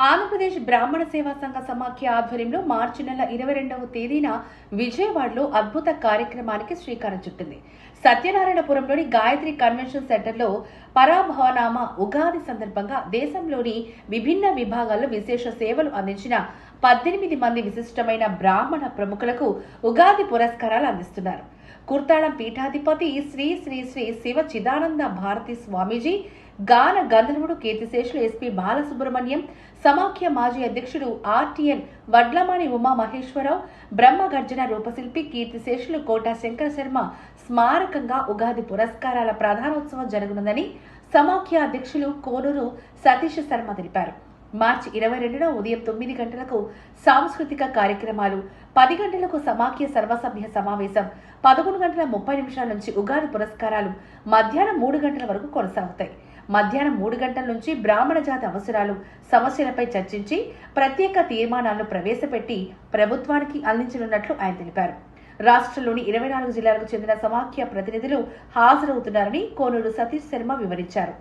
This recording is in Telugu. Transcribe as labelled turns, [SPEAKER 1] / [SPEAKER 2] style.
[SPEAKER 1] ఆంధ్రప్రదేశ్ బ్రాహ్మణ సేవా సంఘ సమాఖ్య ఆధ్వర్యంలో మార్చి నెల 22వ తేదీన విజయవాడలో అద్భుత కార్యక్రమానికి శ్రీకారం చుట్టింది. సత్యనారాయణపురంలోని గాయత్రి కన్వెన్షన్ సెంటర్లో పరాభవనామ ఉగాది సందర్భంగా దేశంలోని విభిన్న విభాగాల్లో విశేష సేవలు అందించిన 18 మంది విశిష్టమైన బ్రాహ్మణ ప్రముఖులకు ఉగాది పురస్కారాలు అందిస్తున్నారు. కుర్తాళం పీఠాధిపతి శ్రీ శ్రీ శ్రీ శివ చిదానంద భారతి స్వామీజీ, గాన గంధర్వుడు కీర్తిశేషులు ఎస్పీ బాలసుబ్రహ్మణ్యం, సమాఖ్య మాజీ అధ్యక్షుడు ఆర్టీఎన్ వడ్లమాని ఉమా మహేశ్వరరావు, బ్రహ్మగర్జన రూపశిల్పి కీర్తిశేషులు కోట శంకర శర్మ స్మారకంగా ఉగాది పురస్కారాల ప్రధానోత్సవం జరగనుందని సమాఖ్య అధ్యక్షులు కోనూరు సతీష్ శర్మ తెలిపారు. మార్చి 22న ఉదయం 9 గంటలకు సాంస్కృతిక కార్యక్రమాలు, 10 గంటలకు సమాఖ్య సర్వసభ్య సమావేశం, 11:30 నుంచి ఉగాది పురస్కారాలు మధ్యాహ్నం 3 గంటల వరకు కొనసాగుతాయి. మధ్యాహ్నం 3 గంటల నుంచి బ్రాహ్మణ జాతి అవసరాలు, సమస్యలపై చర్చించి ప్రత్యేక తీర్మానాలను ప్రవేశపెట్టి ప్రభుత్వానికి అందించనున్నట్లు ఆయన తెలిపారు. రాష్ట్రంలోని 24 జిల్లాలకు చెందిన సమాఖ్య ప్రతినిధులు హాజరవుతున్నారని కోనూరు సతీష్ శర్మ వివరించారు.